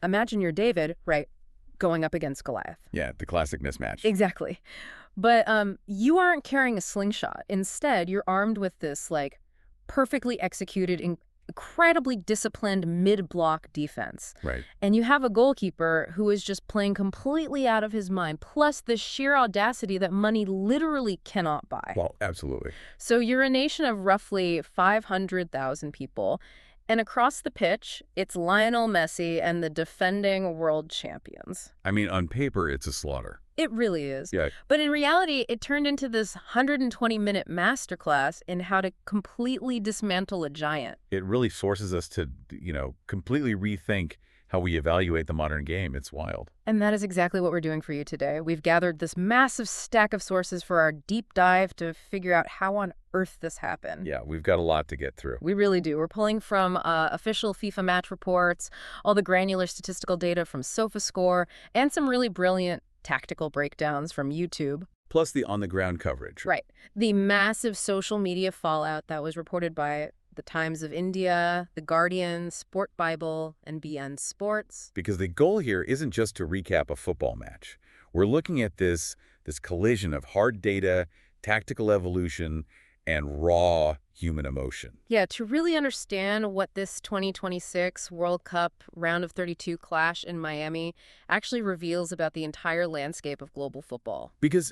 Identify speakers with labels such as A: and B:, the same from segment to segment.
A: imagine you're David, right, going up against Goliath.
B: Yeah, the classic mismatch.
A: Exactly. But you aren't carrying a slingshot. Instead, you're armed with this, like, perfectly executed, incredibly disciplined mid-block defense.
B: Right.
A: And you have a goalkeeper who is just playing completely out of his mind, plus the sheer audacity that money literally cannot buy.
B: Well, absolutely.
A: So you're a nation of roughly 500,000 people, and across the pitch, it's Lionel Messi and the defending world champions.
B: I mean, on paper, it's a slaughter.
A: It really is.
B: Yeah.
A: But in reality, it turned into this 120-minute masterclass in how to completely dismantle a giant.
B: It really forces us to, completely rethink how we evaluate the modern game. It's wild.
A: And that is exactly what we're doing for you today. We've gathered this massive stack of sources for our deep dive to figure out how on earth this happened.
B: Yeah, we've got a lot to get through.
A: We really do. We're pulling from official FIFA match reports, all the granular statistical data from SofaScore, and some really brilliant tactical breakdowns from YouTube.
B: Plus the on-the-ground coverage.
A: Right. The massive social media fallout that was reported by The Times of India, The Guardian, Sport Bible, and BN Sports.
B: Because the goal here isn't just to recap a football match. We're looking at this collision of hard data, tactical evolution, and raw human emotion.
A: Yeah, to really understand what this 2026 World Cup round of 32 clash in Miami actually reveals about the entire landscape of global football.
B: Because,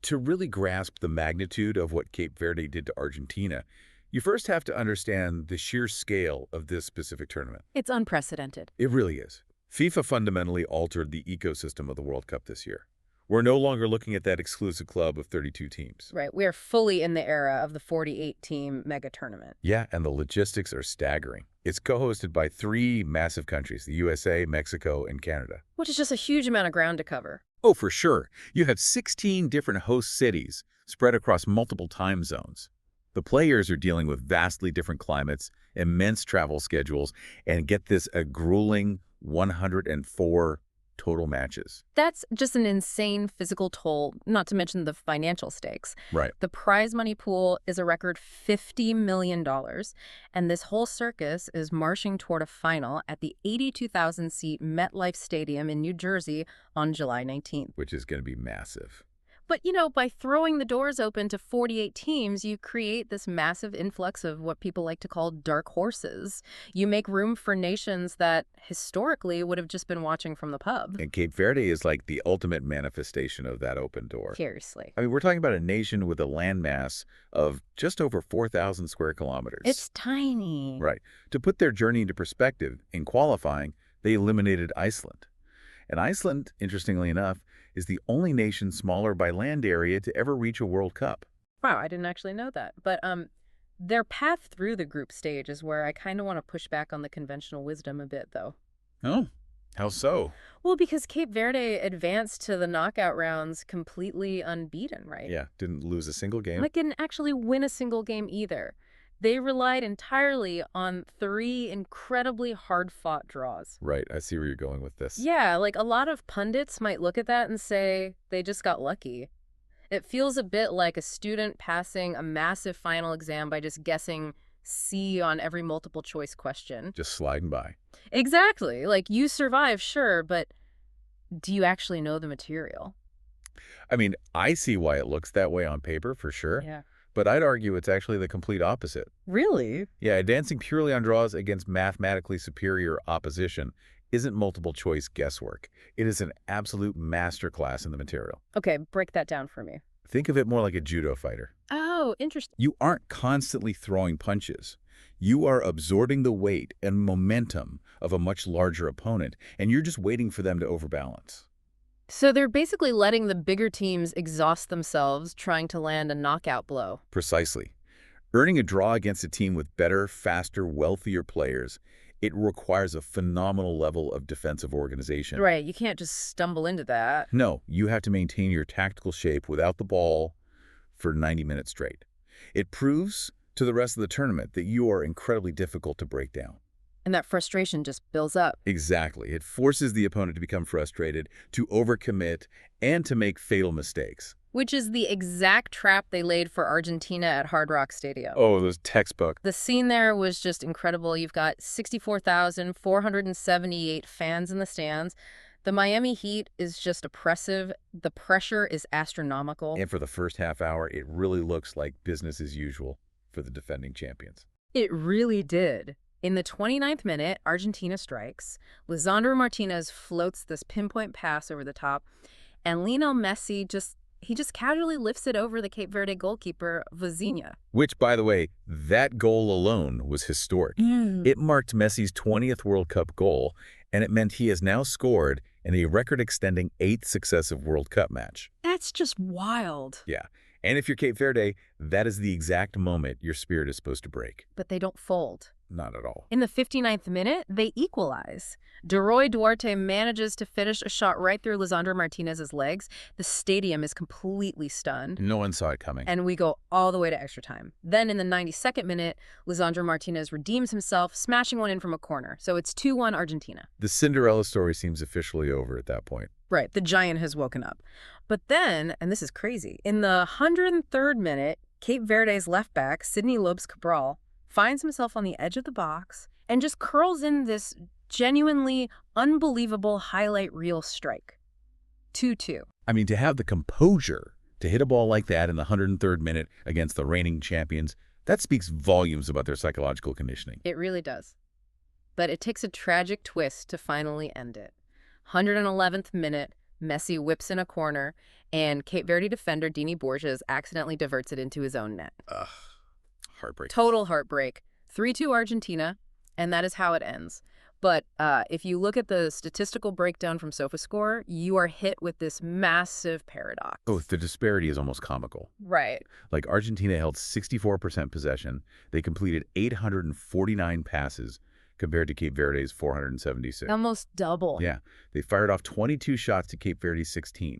B: to really grasp the magnitude of what Cape Verde did to Argentina, you first have to understand the sheer scale of this specific tournament.
A: It's unprecedented.
B: It really is. FIFA fundamentally altered the ecosystem of the World Cup this year. We're no longer looking at that exclusive club of 32 teams.
A: Right. We are fully in the era of the 48-team mega tournament.
B: Yeah, and the logistics are staggering. It's co-hosted by 3 massive countries, the USA, Mexico, and Canada.
A: Which is just a huge amount of ground to cover.
B: Oh, for sure. You have 16 different host cities spread across multiple time zones. The players are dealing with vastly different climates, immense travel schedules, and get this, a grueling 104 total matches.
A: That's just an insane physical toll, not to mention the financial stakes.
B: Right.
A: The prize money pool is a record $50 million, and this whole circus is marching toward a final at the 82,000-seat MetLife Stadium in New Jersey on July 19th.
B: Which is going to be massive.
A: But, by throwing the doors open to 48 teams, you create this massive influx of what people like to call dark horses. You make room for nations that historically would have just been watching from the pub.
B: And Cape Verde is like the ultimate manifestation of that open door.
A: Seriously.
B: We're talking about a nation with a landmass of just over 4,000 square kilometers.
A: It's tiny.
B: Right. To put their journey into perspective, in qualifying, they eliminated Iceland. And Iceland, interestingly enough, is the only nation smaller by land area to ever reach a World Cup.
A: Wow, I didn't actually know that. But their path through the group stage is where I kind of want to push back on the conventional wisdom a bit, though.
B: Oh, how so?
A: Well, because Cape Verde advanced to the knockout rounds completely unbeaten, right?
B: Yeah, didn't lose a single game.
A: Like, didn't actually win a single game either. They relied entirely on 3 incredibly hard-fought draws.
B: Right, I see where you're going with this.
A: Yeah, like a lot of pundits might look at that and say they just got lucky. It feels a bit like a student passing a massive final exam by just guessing C on every multiple choice question.
B: Just sliding by.
A: Exactly. Like, you survive, sure, but do you actually know the material?
B: I see why it looks that way on paper, for sure.
A: Yeah.
B: But I'd argue it's actually the complete opposite.
A: Really?
B: Yeah, advancing purely on draws against mathematically superior opposition isn't multiple choice guesswork. It is an absolute masterclass in the material.
A: Okay, break that down for me.
B: Think of it more like a judo fighter.
A: Oh, interesting.
B: You aren't constantly throwing punches. You are absorbing the weight and momentum of a much larger opponent, and you're just waiting for them to overbalance.
A: So they're basically letting the bigger teams exhaust themselves trying to land a knockout blow.
B: Precisely. Earning a draw against a team with better, faster, wealthier players, it requires a phenomenal level of defensive organization.
A: Right, you can't just stumble into that.
B: No, you have to maintain your tactical shape without the ball for 90 minutes straight. It proves to the rest of the tournament that you are incredibly difficult to break down.
A: And that frustration just builds up.
B: Exactly. It forces the opponent to become frustrated, to overcommit, and to make fatal mistakes.
A: Which is the exact trap they laid for Argentina at Hard Rock Stadium.
B: Oh, those textbook.
A: The scene there was just incredible. You've got 64,478 fans in the stands. The Miami Heat is just oppressive. The pressure is astronomical.
B: And for the first half hour, it really looks like business as usual for the defending champions.
A: It really did. In the 29th minute, Argentina strikes. Lisandro Martinez floats this pinpoint pass over the top, and Lionel Messi just casually lifts it over the Cape Verde goalkeeper, Vozinha.
B: Which, by the way, that goal alone was historic. It marked Messi's 20th World Cup goal, and it meant he has now scored in a record-extending 8th successive World Cup match.
A: That's just wild.
B: Yeah. And if you're Cape Verde, that is the exact moment your spirit is supposed to break.
A: But they don't fold.
B: Not at all.
A: In the 59th minute, they equalize. Deroy Duarte manages to finish a shot right through Lisandro Martinez's legs. The stadium is completely stunned.
B: No one saw it coming.
A: And we go all the way to extra time. Then in the 92nd minute, Lisandro Martinez redeems himself, smashing one in from a corner. So it's 2-1 Argentina.
B: The Cinderella story seems officially over at that point.
A: Right, the giant has woken up. But then, and this is crazy, in the 103rd minute, Cape Verde's left back, Sidney Lopes Cabral, finds himself on the edge of the box and just curls in this genuinely unbelievable highlight reel strike. 2-2.
B: I mean, to have the composure to hit a ball like that in the 103rd minute against the reigning champions, that speaks volumes about their psychological conditioning.
A: It really does. But it takes a tragic twist to finally end it. 111th minute, Messi whips in a corner, and Cape Verde defender Dini Borges accidentally diverts it into his own net.
B: Ugh. Heartbreak.
A: Total heartbreak. 3-2 Argentina, and that is how it ends. But if you look at the statistical breakdown from SofaScore, you are hit with this massive paradox.
B: Oh, the disparity is almost comical.
A: Right.
B: Like Argentina held 64% possession. They completed 849 passes compared to Cape Verde's 476.
A: Almost double.
B: Yeah. They fired off 22 shots to Cape Verde's 16.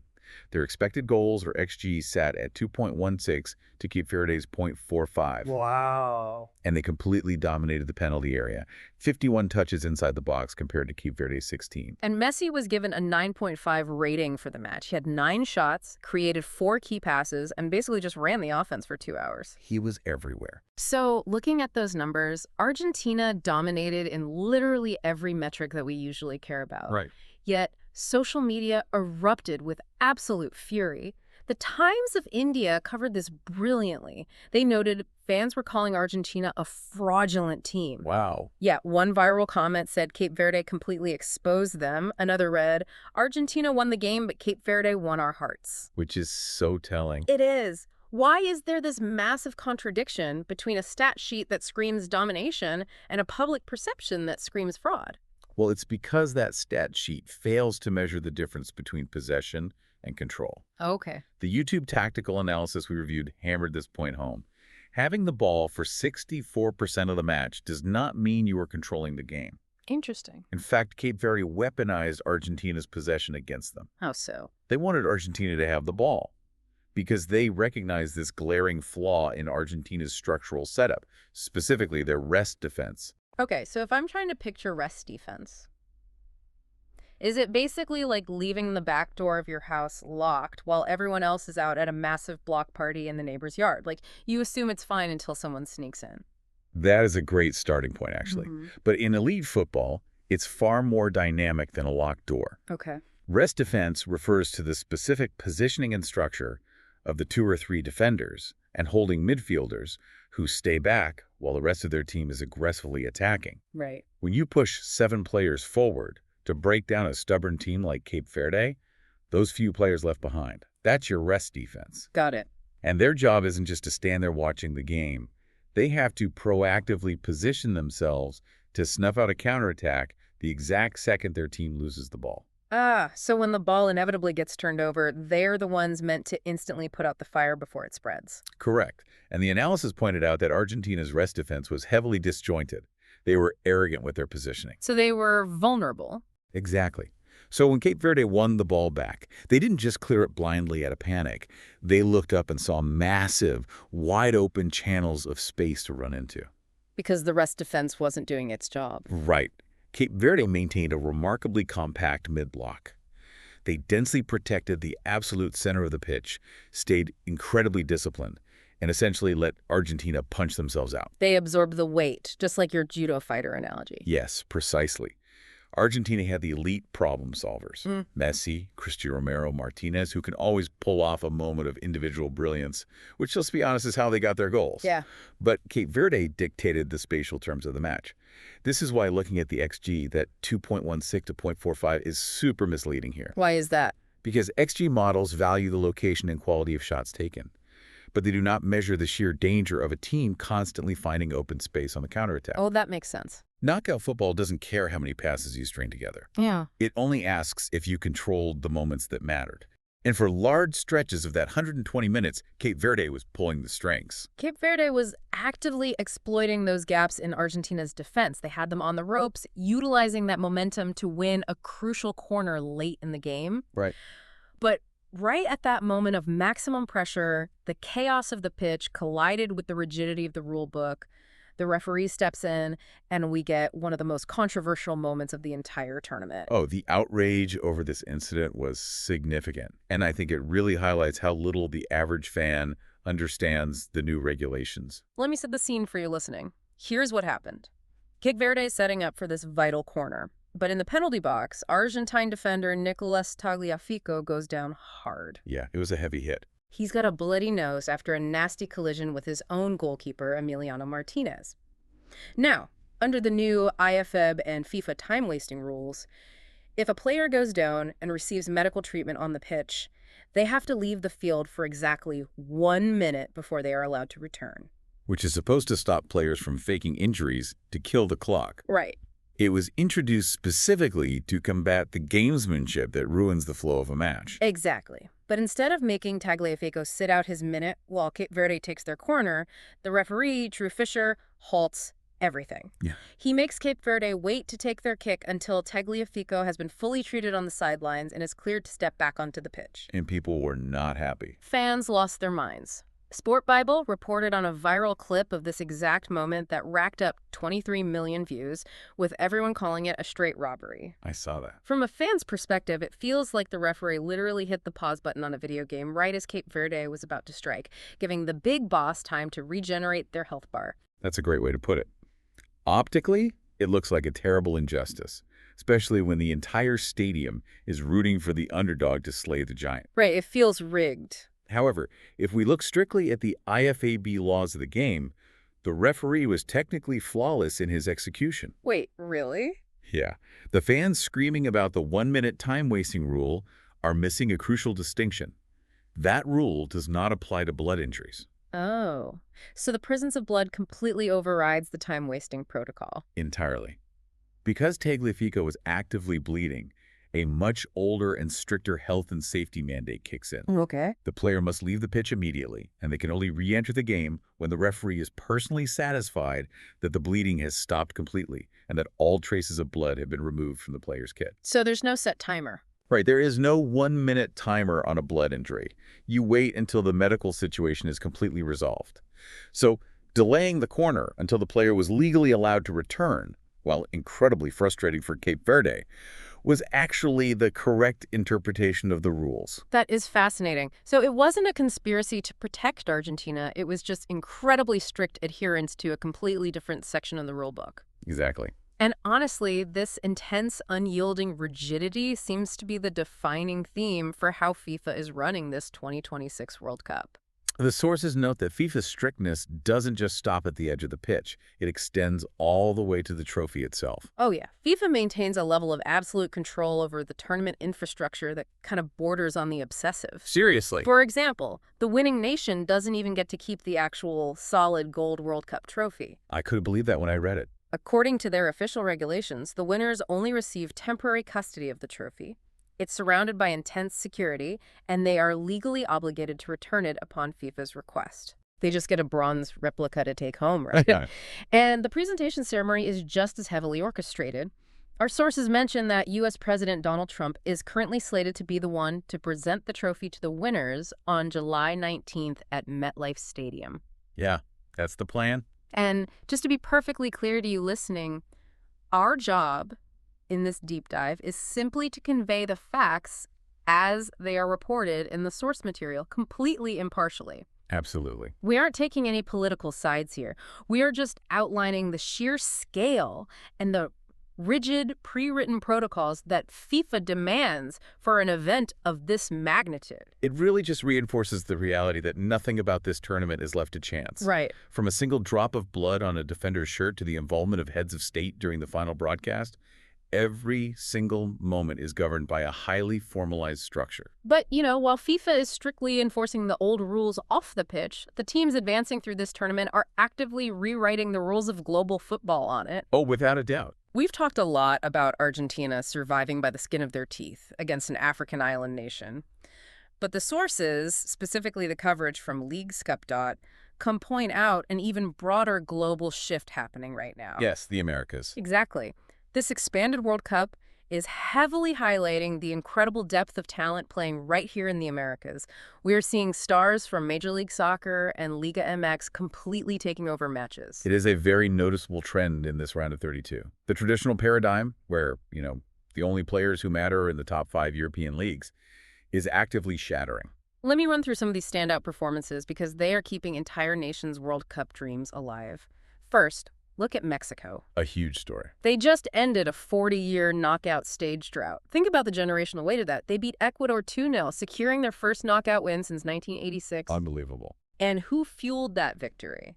B: Their expected goals, or XG, sat at 2.16 to Cape Verde's 0.45.
A: Wow.
B: And they completely dominated the penalty area. 51 touches inside the box compared to Cape Verde's 16.
A: And Messi was given a 9.5 rating for the match. He had 9 shots, created 4 key passes, and basically just ran the offense for 2 hours.
B: He was everywhere.
A: So, looking at those numbers, Argentina dominated in literally every metric that we usually care about.
B: Right.
A: Yet, social media erupted with absolute fury. The Times of India covered this brilliantly. They noted fans were calling Argentina a fraudulent team.
B: Wow.
A: Yeah, one viral comment said Cape Verde completely exposed them. Another read, Argentina won the game, but Cape Verde won our hearts.
B: Which is so telling.
A: It is. Why is there this massive contradiction between a stat sheet that screams domination and a public perception that screams fraud?
B: Well, it's because that stat sheet fails to measure the difference between possession and control.
A: Okay.
B: The YouTube tactical analysis we reviewed hammered this point home. Having the ball for 64% of the match does not mean you are controlling the game.
A: Interesting.
B: In fact, Cape Verde weaponized Argentina's possession against them.
A: How so?
B: They wanted Argentina to have the ball because they recognized this glaring flaw in Argentina's structural setup, specifically their rest defense.
A: Okay, so if I'm trying to picture rest defense, is it basically like leaving the back door of your house locked while everyone else is out at a massive block party in the neighbor's yard? Like, you assume it's fine until someone sneaks in.
B: That is a great starting point, actually. But in elite football, it's far more dynamic than a locked door.
A: Okay.
B: Rest defense refers to the specific positioning and structure of the 2 or 3 defenders and holding midfielders who stay back while the rest of their team is aggressively attacking.
A: Right.
B: When you push 7 players forward to break down a stubborn team like Cape Verde, those few players left behind, that's your rest defense.
A: Got it.
B: And their job isn't just to stand there watching the game. They have to proactively position themselves to snuff out a counterattack the exact second their team loses the ball.
A: So when the ball inevitably gets turned over, they're the ones meant to instantly put out the fire before it spreads.
B: Correct. And the analysis pointed out that Argentina's rest defense was heavily disjointed. They were arrogant with their positioning.
A: So they were vulnerable.
B: Exactly. So when Cape Verde won the ball back, they didn't just clear it blindly out of panic. They looked up and saw massive, wide-open channels of space to run into.
A: Because the rest defense wasn't doing its job.
B: Right. Cape Verde maintained a remarkably compact mid-block. They densely protected the absolute center of the pitch, stayed incredibly disciplined, and essentially let Argentina punch themselves out.
A: They absorb the weight, just like your judo fighter analogy.
B: Yes, precisely. Argentina had the elite problem solvers. Messi, Cristiano Romero, Martinez, who can always pull off a moment of individual brilliance, which, let's be honest, is how they got their goals.
A: Yeah.
B: But Cape Verde dictated the spatial terms of the match. This is why looking at the XG, that 2.16 to 0.45, is super misleading here.
A: Why is that?
B: Because XG models value the location and quality of shots taken, but they do not measure the sheer danger of a team constantly finding open space on the counterattack.
A: Oh, that makes sense.
B: Knockout football doesn't care how many passes you string together.
A: Yeah.
B: It only asks if you controlled the moments that mattered. And for large stretches of that 120 minutes, Cape Verde was pulling the strings.
A: Cape Verde was actively exploiting those gaps in Argentina's defense. They had them on the ropes, utilizing that momentum to win a crucial corner late in the game.
B: Right.
A: But right at that moment of maximum pressure, the chaos of the pitch collided with the rigidity of the rule book. The referee steps in, and we get one of the most controversial moments of the entire tournament.
B: Oh, the outrage over this incident was significant. And I think it really highlights how little the average fan understands the new regulations.
A: Let me set the scene for you listening. Here's what happened. Cape Verde is setting up for this vital corner. But in the penalty box, Argentine defender Nicolas Tagliafico goes down hard.
B: Yeah, it was a heavy hit.
A: He's got a bloody nose after a nasty collision with his own goalkeeper, Emiliano Martinez. Now, under the new IFAB and FIFA time-wasting rules, if a player goes down and receives medical treatment on the pitch, they have to leave the field for exactly 1 minute before they are allowed to return.
B: Which is supposed to stop players from faking injuries to kill the clock.
A: Right.
B: It was introduced specifically to combat the gamesmanship that ruins the flow of a match.
A: Exactly. But instead of making Tagliafico sit out his minute while Cape Verde takes their corner, the referee, Drew Fisher, halts everything.
B: Yeah.
A: He makes Cape Verde wait to take their kick until Tagliafico has been fully treated on the sidelines and is cleared to step back onto the pitch.
B: And people were not happy.
A: Fans lost their minds. Sport Bible reported on a viral clip of this exact moment that racked up 23 million views, with everyone calling it a straight robbery.
B: I saw that.
A: From a fan's perspective, it feels like the referee literally hit the pause button on a video game right as Cape Verde was about to strike, giving the big boss time to regenerate their health bar.
B: That's a great way to put it. Optically, it looks like a terrible injustice, especially when the entire stadium is rooting for the underdog to slay the giant.
A: Right, it feels rigged.
B: However, if we look strictly at the IFAB laws of the game, the referee was technically flawless in his execution.
A: Wait, really?
B: Yeah. The fans screaming about the 1-minute time-wasting rule are missing a crucial distinction. That rule does not apply to blood injuries.
A: Oh, so the presence of blood completely overrides the time-wasting protocol.
B: Entirely. Because Tagliafico was actively bleeding, a much older and stricter health and safety mandate kicks in.
A: Okay.
B: The player must leave the pitch immediately, and they can only re-enter the game when the referee is personally satisfied that the bleeding has stopped completely and that all traces of blood have been removed from the player's kit.
A: So there's no set timer.
B: Right, there is no 1-minute timer on a blood injury. You wait until the medical situation is completely resolved. So delaying the corner until the player was legally allowed to return, while incredibly frustrating for Cape Verde, was actually the correct interpretation of the rules.
A: That is fascinating. So it wasn't a conspiracy to protect Argentina. It was just incredibly strict adherence to a completely different section of the rule book.
B: Exactly.
A: And honestly, this intense, unyielding rigidity seems to be the defining theme for how FIFA is running this 2026 World Cup.
B: The sources note that FIFA's strictness doesn't just stop at the edge of the pitch. It extends all the way to the trophy itself.
A: Oh yeah, FIFA maintains a level of absolute control over the tournament infrastructure that kind of borders on the obsessive.
B: Seriously?
A: For example, the winning nation doesn't even get to keep the actual solid gold World Cup trophy.
B: I couldn't believe that when I read it.
A: According to their official regulations, the winners only receive temporary custody of the trophy. It's surrounded by intense security, and they are legally obligated to return it upon FIFA's request. They just get a bronze replica to take home, right?
B: Yeah.
A: And the presentation ceremony is just as heavily orchestrated. Our sources mention that U.S. President Donald Trump is currently slated to be the one to present the trophy to the winners on July 19th at MetLife Stadium.
B: Yeah, that's the plan.
A: And just to be perfectly clear to you listening, our job in this deep dive is simply to convey the facts as they are reported in the source material, completely impartially.
B: Absolutely.
A: We aren't taking any political sides here. We are just outlining the sheer scale and the rigid, pre-written protocols that FIFA demands for an event of this magnitude.
B: It really just reinforces the reality that nothing about this tournament is left to chance.
A: Right.
B: From a single drop of blood on a defender's shirt to the involvement of heads of state during the final broadcast, every single moment is governed by a highly formalized structure.
A: But, while FIFA is strictly enforcing the old rules off the pitch, the teams advancing through this tournament are actively rewriting the rules of global football on it.
B: Oh, without a doubt.
A: We've talked a lot about Argentina surviving by the skin of their teeth against an African island nation. But the sources, specifically the coverage from League.com, come point out an even broader global shift happening right now.
B: Yes, the Americas.
A: Exactly. This expanded World Cup is heavily highlighting the incredible depth of talent playing right here in the Americas. We are seeing stars from Major League Soccer and Liga MX completely taking over matches.
B: It is a very noticeable trend in this round of 32. The traditional paradigm, where, the only players who matter are in the top 5 European leagues, is actively shattering.
A: Let me run through some of these standout performances because they are keeping entire nations' World Cup dreams alive. First, look at Mexico.
B: A huge story.
A: They just ended a 40-year knockout stage drought. Think about the generational weight of that. They beat Ecuador 2-0, securing their first knockout win since 1986.
B: Unbelievable.
A: And who fueled that victory?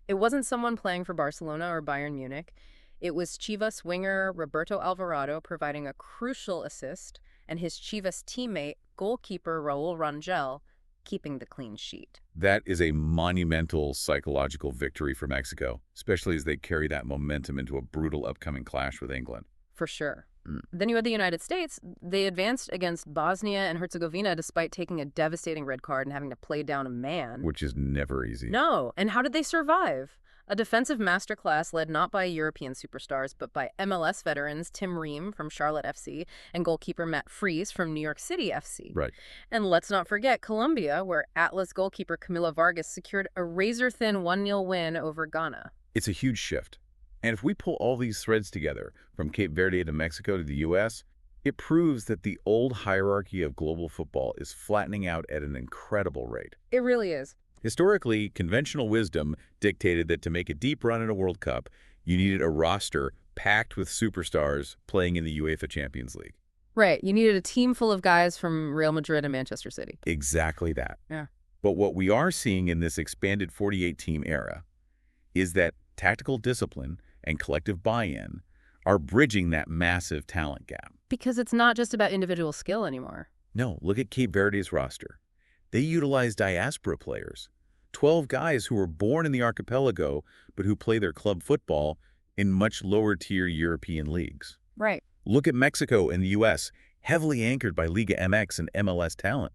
A: It wasn't someone playing for Barcelona or Bayern Munich. It was Chivas winger Roberto Alvarado providing a crucial assist, and his Chivas teammate, goalkeeper Raul Rangel, keeping the clean sheet.
B: That is a monumental psychological victory for Mexico, especially as they carry that momentum into a brutal upcoming clash with England.
A: For sure. Then you had the United States. They advanced against Bosnia and Herzegovina despite taking a devastating red card and having to play down a man.
B: Which is never easy.
A: No. And how did they survive? A defensive masterclass led not by European superstars, but by MLS veterans Tim Ream from Charlotte FC and goalkeeper Matt Fries from New York City FC.
B: Right.
A: And let's not forget Colombia, where Atlas goalkeeper Camilo Vargas secured a razor-thin 1-0 win over Ghana.
B: It's a huge shift. And if we pull all these threads together, from Cape Verde to Mexico to the U.S., it proves that the old hierarchy of global football is flattening out at an incredible rate.
A: It really is.
B: Historically, conventional wisdom dictated that to make a deep run in a World Cup, you needed a roster packed with superstars playing in the UEFA Champions League.
A: Right. You needed a team full of guys from Real Madrid and Manchester City.
B: Exactly that.
A: Yeah.
B: But what we are seeing in this expanded 48-team era is that tactical discipline and collective buy-in are bridging that massive talent gap.
A: Because it's not just about individual skill anymore.
B: No, look at Cape Verde's roster. They utilize diaspora players, 12 guys who were born in the archipelago but who play their club football in much lower-tier European leagues.
A: Right.
B: Look at Mexico and the U.S., heavily anchored by Liga MX and MLS talent.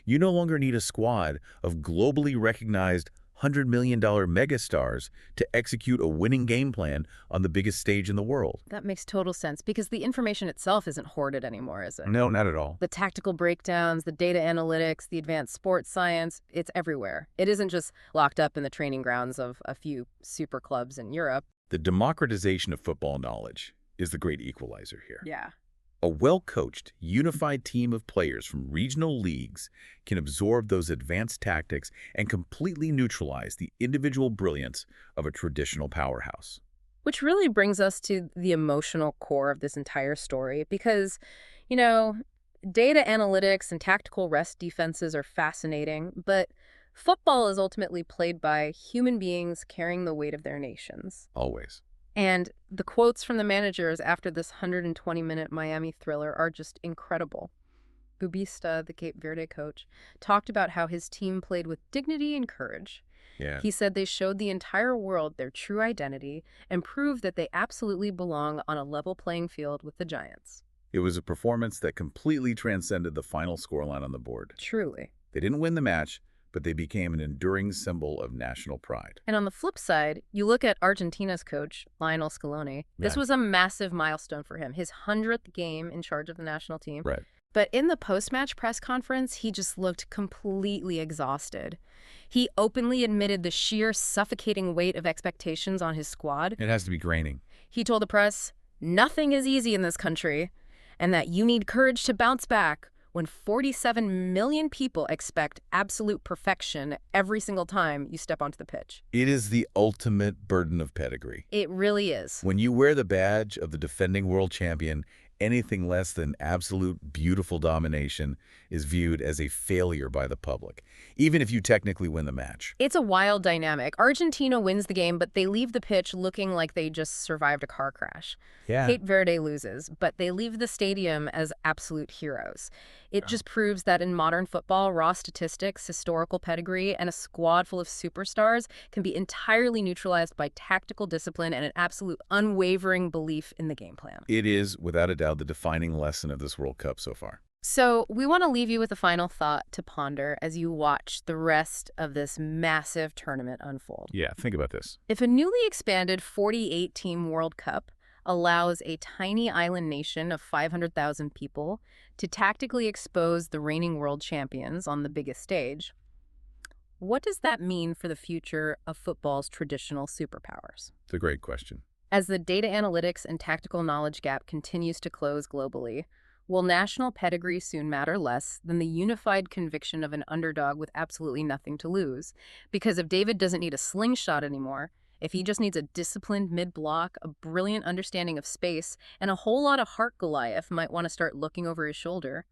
B: You no longer need a squad of globally recognized $100 million megastars to execute a winning game plan on the biggest stage in the world.
A: That makes total sense because the information itself isn't hoarded anymore, is it?
B: No, not at all.
A: The tactical breakdowns, the data analytics, the advanced sports science, it's everywhere. It isn't just locked up in the training grounds of a few super clubs in Europe.
B: The democratization of football knowledge is the great equalizer here.
A: Yeah.
B: A well-coached, unified team of players from regional leagues can absorb those advanced tactics and completely neutralize the individual brilliance of a traditional powerhouse.
A: Which really brings us to the emotional core of this entire story because, data analytics and tactical rest defenses are fascinating, but football is ultimately played by human beings carrying the weight of their nations.
B: Always.
A: And the quotes from the managers after this 120-minute Miami thriller are just incredible. Bubista, the Cape Verde coach, talked about how his team played with dignity and courage.
B: Yeah.
A: He said they showed the entire world their true identity and proved that they absolutely belong on a level playing field with the Giants.
B: It was a performance that completely transcended the final scoreline on the board.
A: Truly.
B: They didn't win the match, but they became an enduring symbol of national pride.
A: And on the flip side, you look at Argentina's coach, Lionel Scaloni. This was a massive milestone for him, his 100th game in charge of the national team.
B: Right.
A: But in the post-match press conference, he just looked completely exhausted. He openly admitted the sheer suffocating weight of expectations on his squad.
B: It has to be draining.
A: He told the press, "Nothing is easy in this country, and that you need courage to bounce back. when 47 million people expect absolute perfection every single time you step onto the pitch.
B: It is the ultimate burden of pedigree.
A: It really is.
B: When you wear the badge of the defending world champion, anything less than absolute beautiful domination is viewed as a failure by the public, even if you technically win the match.
A: It's a wild dynamic. Argentina wins the game, but they leave the pitch looking like they just survived a car crash.
B: Yeah.
A: Cape Verde loses, but they leave the stadium as absolute heroes. It just proves that in modern football, raw statistics, historical pedigree, and a squad full of superstars can be entirely neutralized by tactical discipline and an absolute unwavering belief in the game plan.
B: It is, without a doubt, the defining lesson of this World Cup so far.
A: So we want to leave you with a final thought to ponder as you watch the rest of this massive tournament unfold.
B: Yeah, think about this.
A: If a newly expanded 48-team World Cup allows a tiny island nation of 500,000 people to tactically expose the reigning world champions on the biggest stage, what does that mean for the future of football's traditional superpowers?
B: It's a great question.
A: As the data analytics and tactical knowledge gap continues to close globally, will national pedigree soon matter less than the unified conviction of an underdog with absolutely nothing to lose? Because if David doesn't need a slingshot anymore, if he just needs a disciplined mid-block, a brilliant understanding of space, and a whole lot of heart, Goliath might want to start looking over his shoulder.